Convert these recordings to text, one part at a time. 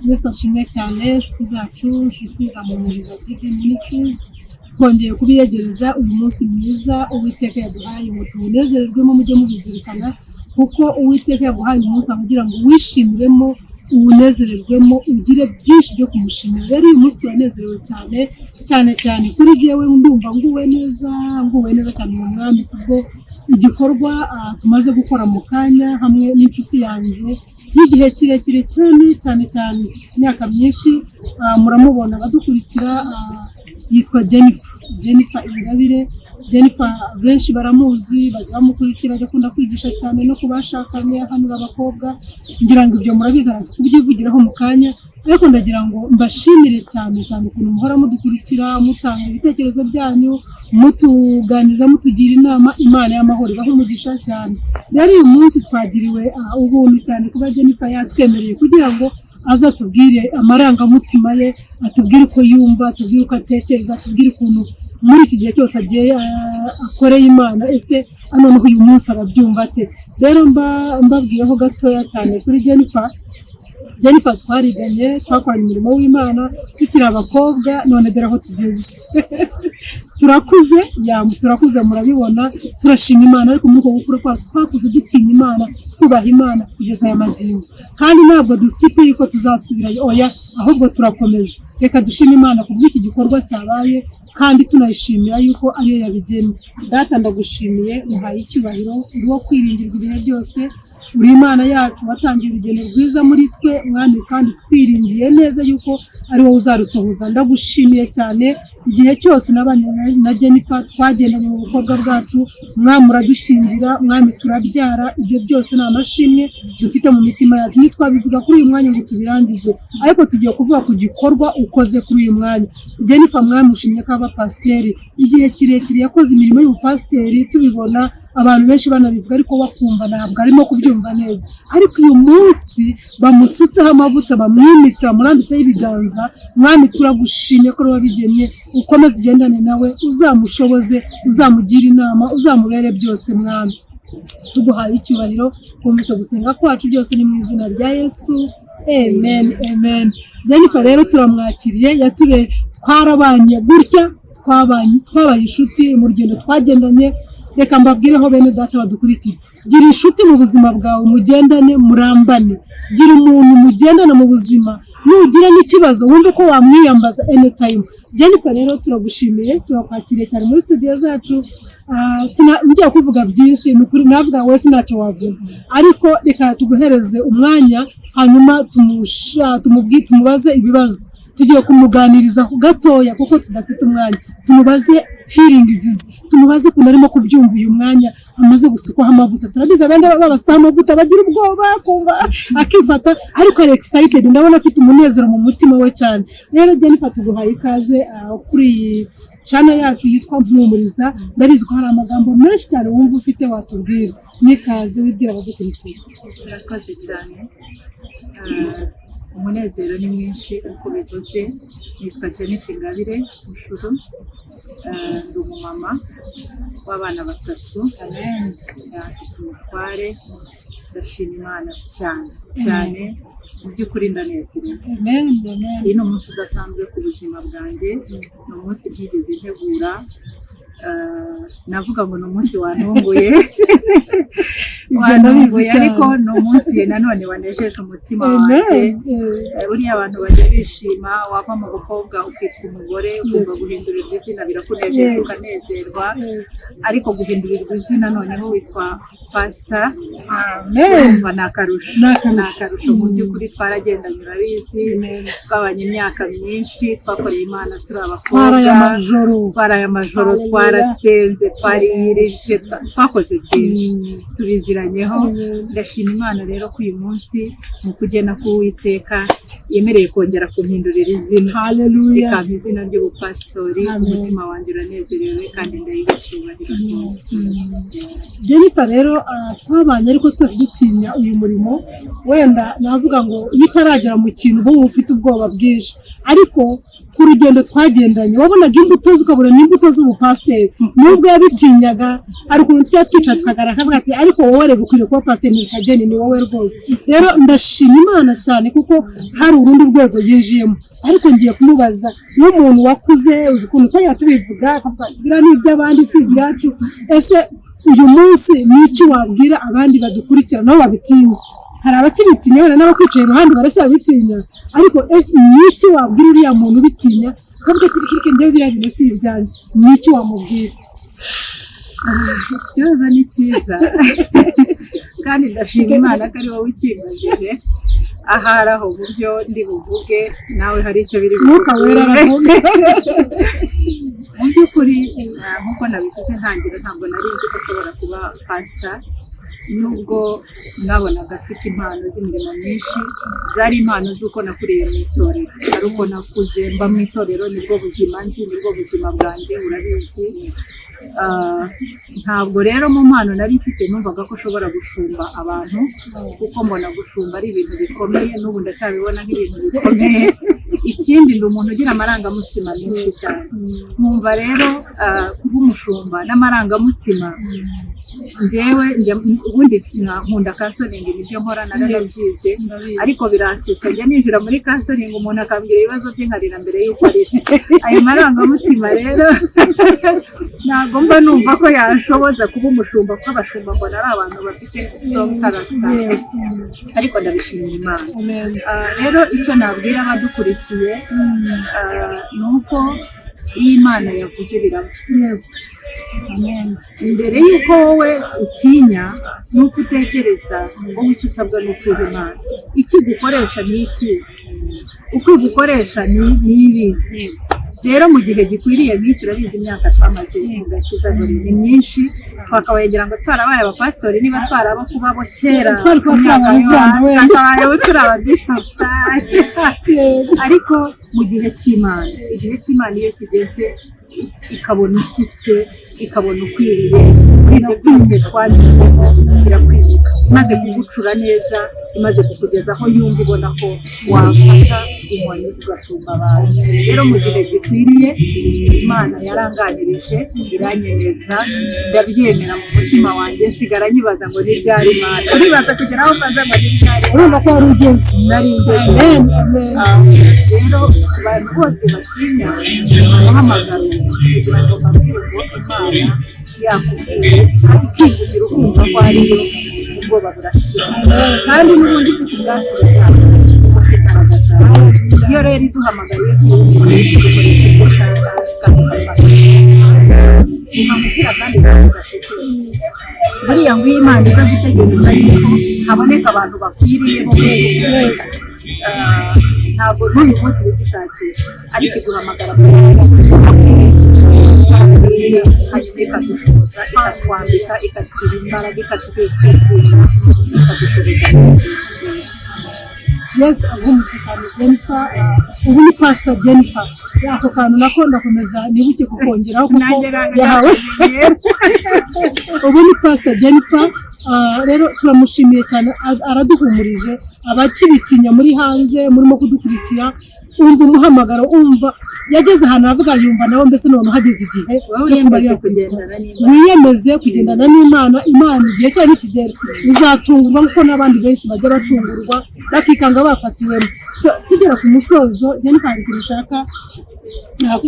Yesu ashimwe cyane inshuti zacu, inshuti za Mumuriza TV Ministries. Twongeye kubiyegereza uyu munsi mwiza Uwiteka yaduhaye ngo tuwunezererwemo, mujye mubizirikana kuko Uwiteka yaguhaye umunsi kugira ngo wishimiremo, uwunezererwemo, ugire byinshi byo kumushimira. Rero uyu munsi turanezerewe cyane kuri jyewe, ndumva nguwe neza cyane mu mwami kubwo igikorwa tumaze gukora mu kanya hamwe n'inshuti yanjye y'igihe kirekire cyane imyaka myinshi. Muramubona abadukurikira, yitwa Jennifer Ingabire. Jennifer benshi baramuzi, bajya bamukurikira, ajya akunda kwigisha cyane no kubashakanye, ahanura abakobwa. Ngira ngo ibyo murabizi, araza kubyivugiraho mu kanya, ariko ndagira ngo mbashimire cyane ukuntu muhora mudukurikira, mutanga ibitekerezo byanyu, mutuganiza, mutugira inama. Imana y'amahoro ibahe umugisha cyane. Rero uyu munsi twagiriwe ubuntu cyane kuba Jennifer yatwemereye kugira ngo aza atubwire amarangamutima ye, atubwire uko yumva, atubwire uko atekereza, atubwire ukuntu muri iki gihe cyose agiye akoreye Imana. Ese noneho uyu munsi arabyumva ate? Rero mbabwiyeho gatoya cyane kuri Jennifer. Twariganye, twakoranye umurimo w'Imana tukiri abakobwa, none dore aho tugeze. turakuze murabibona, turashima Imana, ariko muri uko gukura kwacu twakuze dutinya Imana, twubaha Imana kugeza aya magingo. Kandi ntabwo dufite yuko tuzasubirayo, oya, ahubwo turakomeje. Reka dushime Imana kubw'iki gikorwa cyabaye, kandi tunayishimira yuko ariyo yabigennye. Data, ndagushimiye, muhaye icyubahiro, uri wo kwiringirwa ibihe byose. Uri Imana yacu, watangiye urugendo rwiza muri twe mwami, kandi twiringiye neza yuko ari wowe uzarusohoza. Ndagushimiye cyane, igihe cyose nabanye na Jennifer, twagendanye mu bukobwa bwacu, mwami uradushingira, mwami turabyara. Ibyo byose ni amashimwe dufite mu mitima yacu, ntitwabivuga kuri uyu mwanya ngo tubirangize, ariko tugiye kuvuga ku gikorwa ukoze kuri uyu mwanya. Jennifer, mwami ushimye ko aba pasiteri, igihe kirekire yakoze imirimo y'ubupasiteri, tubibona abantu benshi banabivuga, ariko bakumva ntabwo arimo kubyumva neza. Ariko uyu munsi bamusutseho amavuta, bamwimitse, bamurambitseho ibiganza. Mwami turagushimye ko wabigennye, ukomeze ugendane nawe, uzamushoboze, uzamugira inama, uzamubere byose. Mwami tuguhaye icyubahiro, twumvise gusenga kwacu byose ni mu izina rya Yesu, amen. Jennifer rero turamwakiriye, twarabanye gutya, twabaye inshuti mu rugendo twagendanye. Reka mbabwireho bene data badukurikira, gira inshuti mu buzima bwawe, mugendane, murambane. Gira umuntu mugendana mu buzima, nugira n'ikibazo wumve ko wamwiyambaza anytime. Jennifer rero turagushimiye, turakwakiriye cyane muri studio zacu. Ngiye kuvuga byinshi, ni ukuri navuga wese ntacyo wavuga, ariko reka tuguhereze umwanya, hanyuma tumubaze ibibazo. Tugiye kumuganiriza gatoya kuko tudafite umwanya, tumubaze feelings ze, tumubaze ukuntu arimo kubyumva uyu mwanya amaze gusukwaho amavuta. Turabizi abandi babasaha amavuta bagira ubwoba, kumva akifata, ariko ari excited, ndabona afite umunezero mu mutima we cyane. Rero Jennifer, tuguhaye ikaze kuri iyi channel yacu yitwa Mpumuriza. Ndabizi ko hari amagambo menshi cyane wumva ufite watubwira, n'ikaze wibwira abadukurikiye. Murakoze cyane. Umunezero ni mwinshi uko bivuze. Nitwa Jennifer Ingabire Mushuru, ndi umumama w'abana 3. Mfite umutware. Ndashima Imana cyane mu by'ukuri, ndanezerewe. Iyi ni umunsi udasanzwe ku buzima bwanjye, ni umunsi ntigeze ntegura. Navuga ngo ni umunsi wantunguye ariko ni umunsi nanone wanejeje umutima wanjye. Buriya abantu bajya bishima, wava mu bukobwa ukitwa umugore, ukumva guhindurirwa izina birakunejeje ukanezerwa, ariko guhindurirwa izina noneho witwa pasita, urumva ni akarusho. Mu by'ukuri twaragendanye, urabizi, twabanye imyaka myinshi, twakoreye Imana turi abakobwa, twaraye amajoro, twarasenze, twariyirije, twakoze byinshi, tubiziranyeho. Ndashima Imana rero ko uyu munsi mu kugena k'Uwiteka yemereye kongera kumpindurira izina, ikampa izina ry'ubupasitori. Umutima wanjye uranezerewe kandi ndayibashimira rwose. Jennifer rero twabanye, ariko twese dutinya uyu murimo. Wenda navuga ngo iyo utaragera mu kintu uba ufite ubwoba bwinshi, ariko ku rugendo twagendanye wabonaga imbuto ukabura n'imbuto z'ubupasiteri. Nubwo yabitinyaga, ari ukuntu twicara tukagaragara akavuga ati ariko wowe reba ukwiriye kuba pasiteri mu Kageni, ni wowe rwose. Rero ndashima Imana cyane kuko hari urundi rwego yinjiyemo. Ariko ngiye kumubaza n'umuntu wakuze uzi ukuntu twajya tubivuga biriya ni iby'abandi si ibyacu, ese uyu munsi ni iki wabwira abandi badukurikira nabo babitinya? Hari abakibitinya wenda n'abakwicaye iruhande baracyabitinya, ariko ese ni iki wabwira uriya muntu ubitinya akavuga ati reka njyewe biriya bintu si ibyanjye, ni iki wamubwira? Ikibazo ni cyiza kandi ndashima Imana ko ari wowe ukimbajije. Ahari aho buryo ndi buvuge nawe hari icyo biri Mwuka Wera aravuga. Mu by'ukuri nk'uko nabivuze ntangira ntabwo nari nzi ko ashobora kuba pasita, nubwo nabonaga afite impano z'imirimo myinshi, zari impano z'uko nakuriye mu itorero, ari uko nakuze mba mu itorero, nibwo buzima nzi, nibwo buzima bwanjye urabizi. Ntabwo rero mu mpano nari mfite numvaga ko ushobora gushumba abantu, kuko mbona gushumba ari ibintu bikomeye, n'ubu ndacyabibona nk'ibintu bikomeye. Ikindi ndi umuntu ugira amarangamutima menshi cyane, nkumva rero kuba umushumba n'amarangamutima, njyewe ubundi nkunda kansoringi, nibyo nkora narabyize, ariko biransetsa njya ninjira muri kansoringi umuntu akambwira ibibazo bye nkarira mbere y'uko arira. Ayo marangamutima rero ntabwo mba numva ko yashoboza kuba umushumba, kuko abashumba mbona ari abantu bafite strong character, ariko ndabishimira Imana. Rero icyo nabwira abadukurikiye ni uko iyo Imana yavuze biraba. Mbere y'uko wowe utinya n'uko utekereza, wowe icyo usabwa ni ukuha Imana. Ikigukoresha ni ikizi, uko igukoresha ni ibizi. Rero mu gihe gikwiriye nk'iki, urabizi imyaka twamaze mu gakiza ni myinshi, twakabagira ngo twarabaye abapasitori, niba twaraba kuba bo kera twakabayeho turi ababishopusi. Ariko mu gihe cy'Imana, igihe cy'Imana iyo kigeze ikabona ishyitse, ikabona ukwiriye, ibyo byose twagize irakwiriye, imaze kugucura neza, imaze kukugeza aho yumva ibona ko wafata inkoni ugashumba abantu. Rero mu gihe gikwiriye Imana yaranganirije, iranyemeza, ndabyemera mu mutima wanjye, nsigara nyibaza ngo ni ryari Imana, uribaza kugera aho mbaza ngo ni ryari, urumva ko wari ugeze. nari ngeze. Rero ku bantu bose batinya umuhamagaro, kugira ngo babwire ngo Imana yakubwiye, ukivugira ukumva ko ariyo, ubwoba burashira. Kandi n'ubundi ufite ubwacu kugaragaza. Iyo rero iduhamagariye dukoresha ibyo ushaka, ukamubwira kandi ugashekera. Buriya ngo iyo Imana iza gutegereza yuko haboneka abantu bakwiriye ntabwo n'uyu munsi bigishakisha, ariko iduhamagara hanyuma ikadushoboza, ikatwambika, ikatugira imbaraga, ikatwikura, ikadushoboza. Yesu agumutse cyane Jennifer, ubu ni Pastor Jennifer. Ako kantu nako ndakomeza nibuke kukongeraho kuko yahawe. Ubu ni Pastor Jennifer. Rero turamushimiye cyane, araduhumurije abakibitinya muri hanze murimo kudukurikira. Umva umuhamagaro, umva yageze ahantu avuga yumva nawe mbese none hageze igihe wiyemeze kugendana n'Imana. Imana igihe cyari kigera uzatungurwa kuko n'abandi benshi bajya batungurwa bakikanga bafatiwemo. Tugera ku musozo, Jennifer ikintu ushaka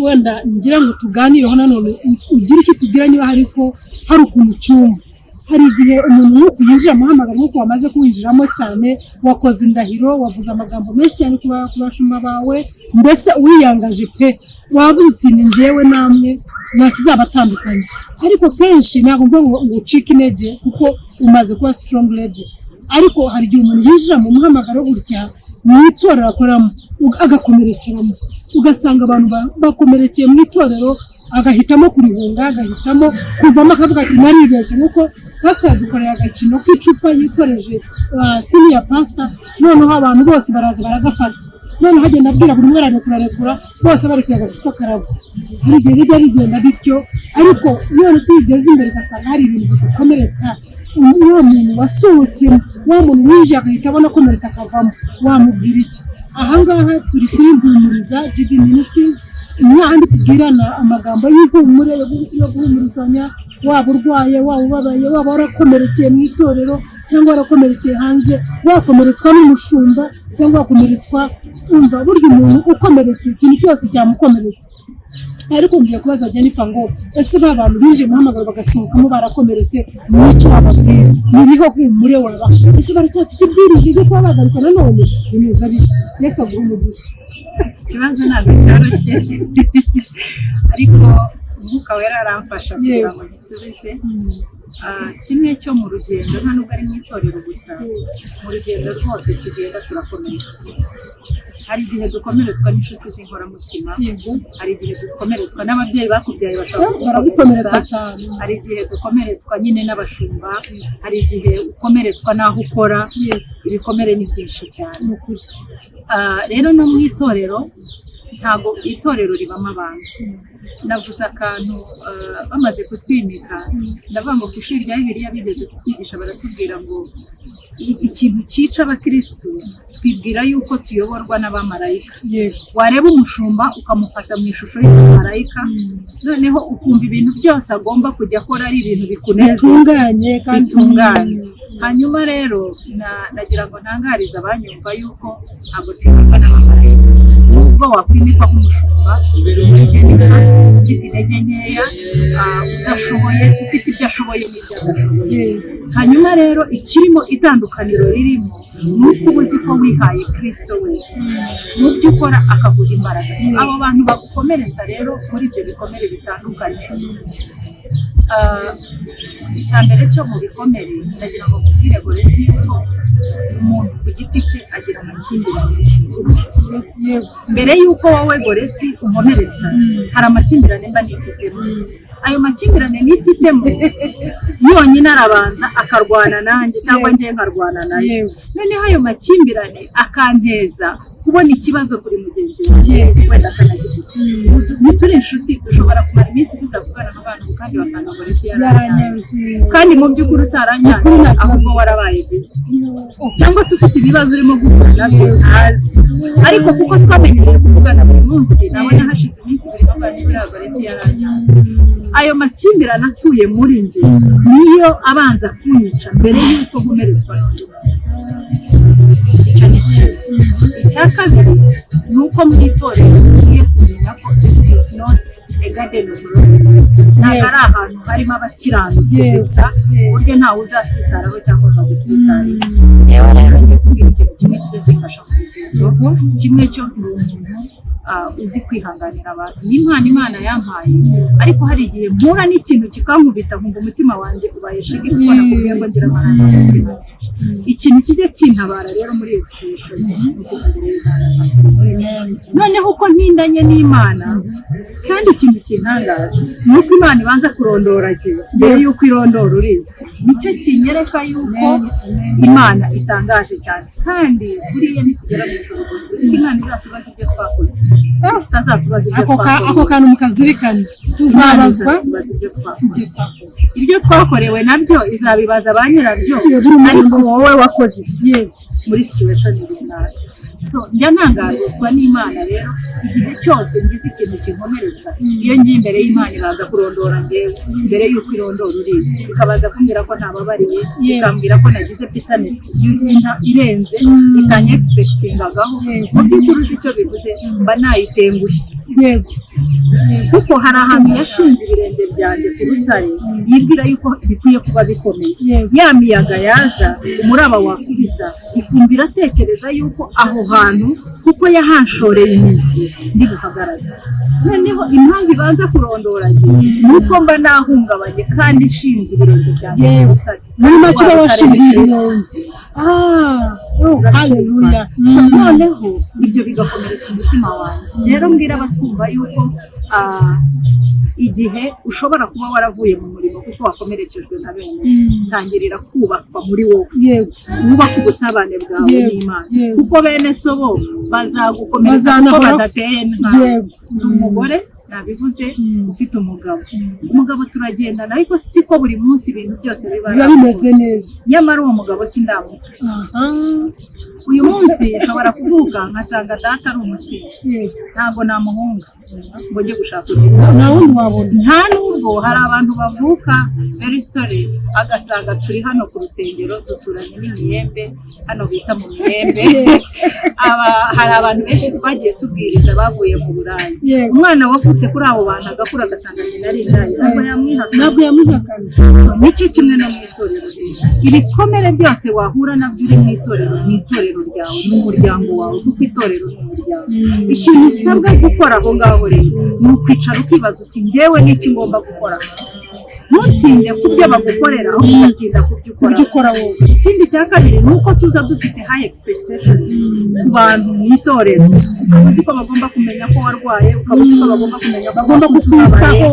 wenda ngira ngo tuganireho nanone, ugira icyo tubwira niba hariko hari ukuntu cyumva. Hari igihe umuntu yinjira muhamagara nk'uko wamaze kuwinjiramo cyane, wakoze indahiro, wavuze amagambo menshi cyane ku bashumba bawe, mbese wiyangaje pe, wavuze uti ni njyewe namwe nta kizabatandukanye. Ariko kenshi ntabwo mvuga ngo ucike intege kuko umaze kuba strong lady, ariko hari igihe umuntu yinjira mu muhamagaro gutya mu itorero akoramo agakomerekeramo, ugasanga abantu bakomerekeye mu itorero, agahitamo kurihunga, agahitamo kuvamo, akavuga ati naribeshye. Nuko pastor yadukoreye agakino k'icupa yikoreje senior pastor, noneho abantu bose baraza baragafata, noneho agenda abwira buri umwe ararekura, bose bari ku gacupa karabo. Hari igihe bijya bigenda bityo, ariko none si bigeze imbere ugasanga hari ibintu bigukomeretsa. Uwo muntu wasohotse, wa muntu winjiye agahita abona akomeretse akavamo, wamubwira iki? Ahangaha turi kuri Mpumuriza GD Ministries, n'ahandi tubwirana amagambo y'ihumure yo guhumurizanya, waba urwaye waba ubabaye waba warakomerekeye mu itorero cyangwa warakomerekeye hanze wakomeretswa n'umushumba cyangwa wakomeretswa umva burya umuntu ukomeretse ikintu cyose cyamukomeretse ariko ngiye kubaza Jennifer ngo ese ba bantu bije muhamagaro bagasohokamo barakomeretse n'icyo bababwira muriho humure waba ese baracyafite ibyiringiro byo kuba bagaruka nanone bimeze bite Yesu aguhe umugisha ikibazo ntabwo cyoroshye ariko umwuka wera aramfasha kugira ngo gisubize kimwe cyo mu rugendo nta nubwo ari mu itorero gusa mu rugendo rwose tugenda turakomeza hari igihe dukomeretswa n'inshuti z'inkoramutima hari igihe dukomeretswa n'ababyeyi bakubyaye baragukomeretsa cyane hari igihe dukomeretswa nyine n'abashumba hari igihe ukomeretswa n'aho ukora ibikomere ni byinshi cyane rero no mu itorero ntabwo itorero ribamo abantu navuze akantu bamaze kutwimika ndavuga ngo ku ishuri rya Bibiliya bigeze kutwigisha baratubwira ngo ikintu cyica abakirisitu twibwira yuko tuyoborwa n'abamarayika wareba umushumba ukamufata mu ishusho y'umumarayika noneho ukumva ibintu byose agomba kujya akora ari ibintu bikunezeza bitunganye hanyuma rero nagira ngo ntangarize abanyumva yuko ntabwo tuyoborwa n'abamarayika nubwo wakwimikwa nk'umushumba ufite intege nkeya udashoboye ufite ibyo ashoboye n'ibyo adashoboye hanyuma rero ikirimo itandukaniro ririmo ni uko uba uzi ko wihaye Kristo wese mu byo ukora akaguha imbaraga abo bantu bagukomeretsa rero muri ibyo bikomere bitandukanye icya mbere cyo mu bikomere ndagira ngo kubwire Goreti yuko umuntu ku giti cye agira amakimbirane mbere y'uko wowe Goreti umumeretsa hari amakimbirane mba nifitemo ayo makimbirane nifitemo yonyine arabanza akarwana nanjye cyangwa njye nkarwana nayo noneho ayo makimbirane akanteza kubona ikibazo kuri mugenzi wanjye wenda akanagifite turi inshuti dushobora kumara iminsi tutavugana n'abantu kandi wasanga Goreti yaranyanze kandi mu by'ukuri utaranyanze ahubwo warabaye bizi cyangwa se ufite ibibazo urimo guhura nabyo ntazi ariko kuko twamenyereye kuvugana buri munsi nabona hashize iminsi ibiri baganira Goreti yaranyanze ayo makimbirane atuye muri njye niyo abanza kunyica mbere y'uko nkomeretswa n'undi icya kabiri ni uko mu itorero tugiye kumenya ko it is not a garden of roses ntabwo ari ahantu harimo abakiranutsi gusa uburyo ntawe uzasitaraho cyangwa bagusitariye yewe rero ngiye kubwira ikintu kimwe kijya kimfasha mu rugendo kimwe cyo ni umuntu uzi kwihanganira abantu n'impano Imana yampaye ariko hari igihe mpura n'ikintu kikankubita nkumva umutima wanjye ubaye shigi kuko nakubwiye ngo ngira amarangamutima ikintu kijya kintabara rero muri iyo situation noneho uko ntindanye n'Imana kandi ikintu kintangaza ni uko Imana ibanza kurondora mbere y'uko irondora uriya nicyo kinyereka yuko Imana itangaje cyane kandi buriya nitugera mu ijuru Imana izatubaza ibyo twakoze ako kantu mukazirikana tuzabazwa ibyo twakorewe nabyo izabibaza ba nyirabyo ariko wowe wakoze iki muri situation runaka njya ntangazwa n'Imana rero igihe cyose ngize ikintu kinkomeretsa iyo ngiye imbere y'Imana iraza kurondora njyewe mbere y'uko irondora uriya ikabaza kumbwira ko ntababariye ikambwira ko nagize bitterness irenze itanye expectingagaho mu by'ukuri uzi icyo bivuze mba nayitengushye kuko hari ahantu yashinze ibirenge byanjye ku rutare yibwira yuko bikwiye kuba bikomeye ya miyaga yaza umuraba wakubita ikumvira atekereza yuko aho hantu kuko yahanshoreye imizi ndi buhagaragara noneho impamvu ibanza kurondora ni uko mba nahungabanye kandi nshinze ibirenge byanjye ku rutare muri make uba washingiye ibirenge haleluya noneho ibyo bigakomeretsa umutima wanjye rero mbwira abatwumva yuko igihe ushobora kuba waravuye mu murimo kuko wakomerekejwe na bene tangirira kubakwa muri wowe wubaka ubusabane bwawe n'Imana kuko bene so bo bazagukomeretsa kuko badateye umugore nabivuze ufite umugabo turagendana ariko siko buri munsi ibintu byose biba bimeze neza nyamara uwo mugabo sindamuzi uyu munsi ushobora kuvuga nkasanga data ari umusinzi ntabwo namuhunga ngo njye gushaka nta wundi wabona nta nubwo hari abantu bavuka very sorry agasanga turi hano ku rusengero duturanye n'imiyembe hano bita mu miyembe hari abantu benshi twagiye tubwiriza bavuye mu Burayi umwana wavutse kuri abo bantu agakura agasanga nyina ari indaya ntabwo yamwihakana nicyo kimwe no mu itorero ibikomere byose wahura nabyo uri mu itorero ryawe n'umuryango wawe kuko itorero ni umuryango ikintu usabwa gukora aho ngaho rero ni ukwicara ukibaza uti njyewe n'iki ngomba gukora ntutinde ku byo bagukorera aho ugatinda ku byo ukora wowe ikindi cya kabiri ni uko tuza dufite high expectations ku bantu mu itorero ukaba uzi ko bagomba kumenya ko warwaye ukaba uzi ko bagomba kumenya ko bagomba kukubabaye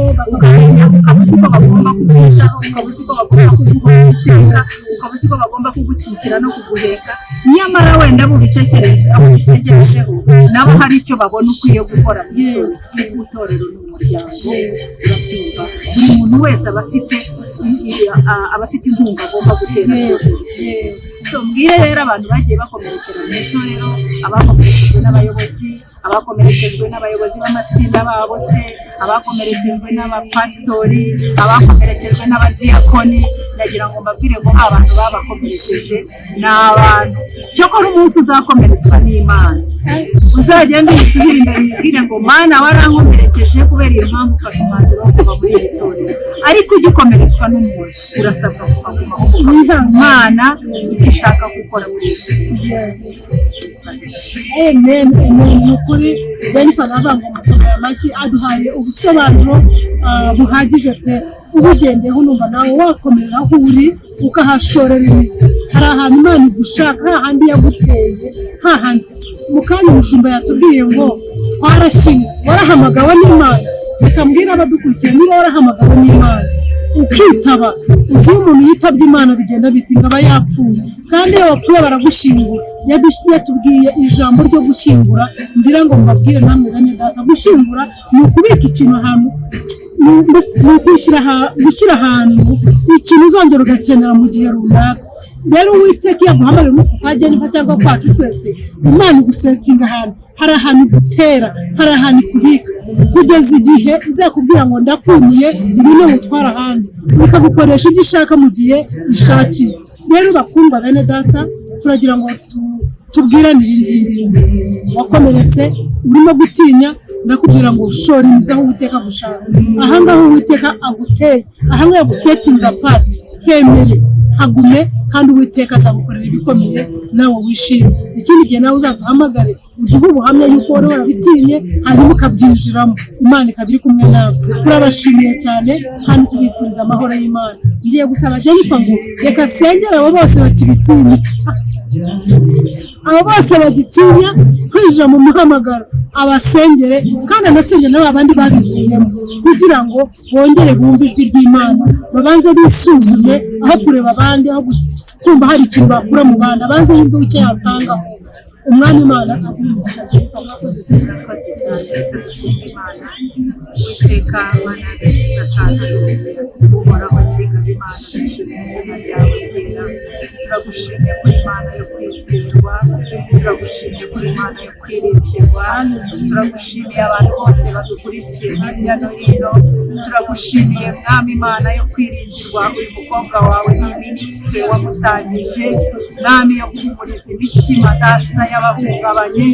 ukaba uzi ko bagomba kukwitaho ukaba uzi ko bagomba kuguheka ukaba uzi ko bagomba kugukikira no kuguheka nyamara wenda bubitekerejeho nabo hari icyo babona ukwiye gukora mu itorero n'umuryango urabyumva buri muntu wese aba afite inkunga agomba gutera so mbwire rero abantu bagiye bakomerekera mu itorero abakomerekejwe n'abayobozi abakomerekejwe n'abayobozi b'amatsinda babo se abakomerekejwe n'abapasitori abakomerekejwe n'abadiyakoni ndagira ngo mbabwire ngo abantu babakomerekeje ni abantu cyokora umunsi uzakomeretswa n'Imana uzagenda usubire imbere ubwire ngo Mana warankomerekeje kubera iyo mpamvu ufashe umwanzuro wo kuva muri iri torero ariko ugikomeretswa n'umuntu urasabwa kuva Imana icyo ishaka gukora muri amen nukuri Jennifer nabango mukomeye amashyi aduhaye ubusobanuro buhagije pe ubugendeho numva nawe wakomerera aho uri ukahashorera imizi hari ahantu Imana igushaka hahandi yaguteye hahandi mu kanya umushumba yatubwiye ngo twarashyinwe warahamagawe n'Imana bikambwira abadukurikiye niba warahamagawe n'Imana ukitaba uzi umuntu yitabye Imana bigenda biti ngaba yapfuye kandi iyo wapfuye baragushyingura yatubwiye ijambo ryo gushyingura ngira ngo mbabwire namwe bene data gushyingura ni ukubika ikintu ahantu ni gushyira ahantu ikintu uzongera ugakenera mu gihe runaka rero Uwiteka iyo aguhamagaye nk'uko kwa Jennifer cyangwa kwacu twese Imana igusetinga ahantu hari ahantu igutera hari ahantu ikubika kugeza igihe izakubwira ngo ndakwimiye ngwino ngutwara ahandi bikagukoresha ibyo ishaka mu gihe ishakiye rero bakundwa bene data turagira ngo tubwirane ibingibi wakomeretse urimo gutinya ndakubwira ngo shora imizi aho Uwiteka gushaka ahangaho Uwiteka aguteye ahangaho yagusetinze apart hemere hagume kandi Uwiteka azagukorera ibikomeye nawe wishimye ikindi gihe nawe uzaduhamagare uduhe ubuhamya yuko wari warabitinye hanyuma ukabyinjiramo Imana ikaba iri kumwe nawe turabashimiye cyane kandi tubifuriza amahoro y'Imana ngiye gusaba Jennifer ngo reka sengera abo bose bakibitinya abo bose bagitinya kwinjira mu muhamagaro abasengere kandi anasengere n'abo abandi babivuyemo kugira ngo bongere bumve ijwi ry'Imana babanze bisuzume aho kureba abandi aho kumva hari ikintu bakura mu bandi abanze yumve icyo yatangaho umwami Imana Uwiteka Mana nziza kacu uhoraho nyir'ingabo Imana dushimira izina ryawe ryera turagushimye kuri Imana yo kwizerwa turagushimye kuri Imana yo kwiringirwa turagushimiye abantu bose badukurikiye hirya no hino turagushimiye mwami Imana yo kwiringirwa uyu mukobwa wawe n'iminisitiri wamutangije mwami yo guhumuriza imitima data y'abahungabanye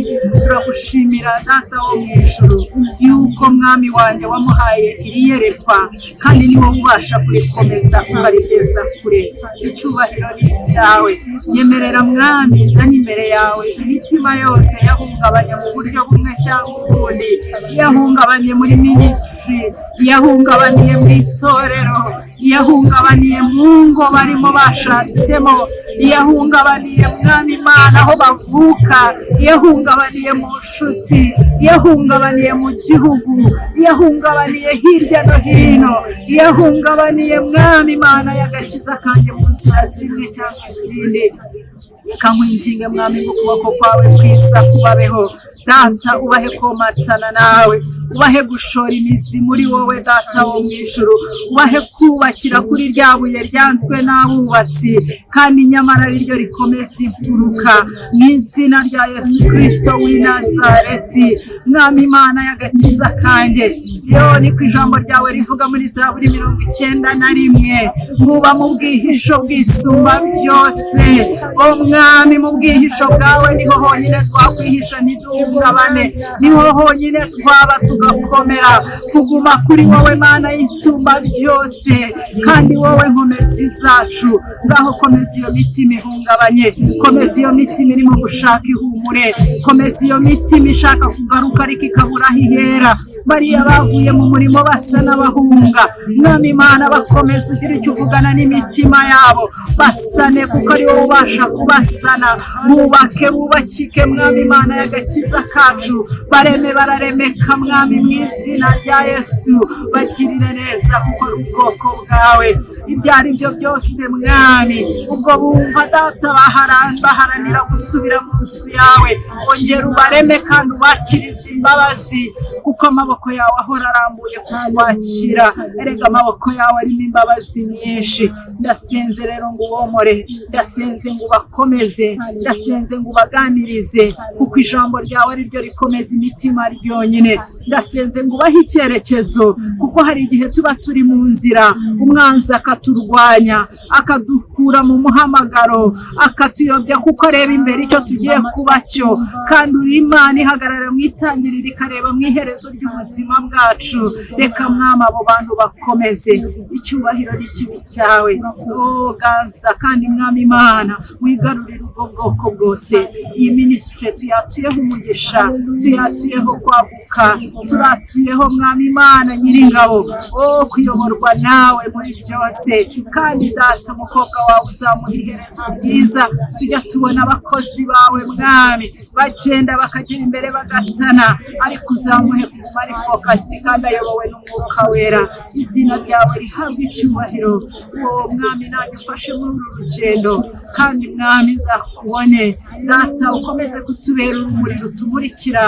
turagushimira data wo mu ijuru yuko mwami wanjye wamuhaye iri yerekwa kandi niwo ubasha kurikomeza ukarigeza kure icyubahiro ni icyawe nyemerera mwami nzanye imbere yawe imitima yose yahungabanye mu buryo bumwe cyangwa ubundi yahungabanye muri minisitiri yahungabaniye mu itorero yahungabaniye mu ngo barimo bashatsemo yahungabaniye mwami Imana aho bavuka yahungabaniye mu nshuti yahungabaniye mu gihugu yahungabaniye hirya no hino yahungabaniye mwami Imana y'agakiza kanjye mu nzira zimwe cyangwa izindi reka nkwinginge mwami ngo ukuboko kwawe kwiza kubabeho data ubahe komatana nawe ubahe gushora imizi muri wowe data wo mu ijuru, ubahe kubakira kuri rya buye ryanzwe n'abubatsi kandi nyamara ari ryo rikomeza imfuruka, mu izina rya Yesu Kristo w'i Nazareti. Mwami Imana y'agakiza kanjye, yo niko ijambo ryawe rivuga muri Zaburi 91 nguba mu bwihisho bwisumba byose. O Mwami, mu bwihisho bwawe niho honyine twakwihisha ntiduhungabane, niho honyine twaba tugakomera, kuguma kuri wowe Mana y'isumba byose, kandi wowe nkomezi zacu. Ngaho komeza iyo mitima ihungabanye, komeza iyo mitima irimo gushaka ihumure, komeza iyo mitima ishaka kugaruka ariko ikabura aho ihera. Bariya bavuye mu murimo basa n'abahunga, Mwami Imana bakomeza ugira icyo uvugana n'imitima yabo, basane kuko ari wowe ubasha kubasana. Bubake bubakike Mwami Imana y'agakiza kacu, bareme bararemeka Mwami mu izina rya Yesu. Bagirire neza kuko ari ubwoko bwawe, ibyo ari byo byose Mwami, ubwo bumva data baharanira gusubira mu nzu yawe, ongera ubareme kandi ubakirize imbabazi, kuko amaboko yawe ahora arambuye kutwakira. Erega amaboko yawe arimo imbabazi nyinshi. Ndasenze rero ngo ubomore, ndasenze ngo ubakomeze, ndasenze ngo ubaganirize, kuko ijambo ryawe ari ryo rikomeza imitima ryonyine. Ndasenze ngo ubahe icyerekezo, kuko hari igihe tuba turi mu nzira umwanzi akaturwanya, akadukura mu muhamagaro, akatuyobya kuko areba imbere icyo tugiye kuba cyo, kandi uri Imana ihagarara mu itangiriro ikareba mu iherezo ry'ubuzima bwacu. Reka Mwami abo bantu bakomeze, icyubahiro n'ikibi cyawe. Ganza kandi Mwami Imana wigarurire ubwo bwoko bwose. Iyi ministry tuyatuyeho umugisha, tuyatuyeho kwaguka, turatuyeho Mwami Imana Nyiringabo, kuyoborwa nawe muri byose. Kandi data umukobwa wawe uzamuha iherezo ryiza, tujya tubona abakozi bawe Mwami bagenda bakagera imbere bagatana, ariko uzamuhe kuguma ari focused kandi ayobowe n'Umwuka Wera. Izina ryawe rihabwe icyubahiro. Mwami nanjye ufashe muri uru rugendo, kandi Mwami nzakubone data, ukomeze kutubera urumuri rutumurikira,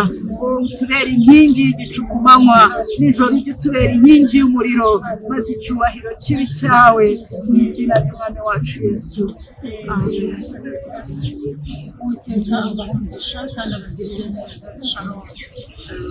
utubera inkingi y'igicu ku manywa, nijoro ujye utubera inkingi y'umuriro, maze icyubahiro kibi cyawe mu izina ry'Umwami wacu Yesu. Amen.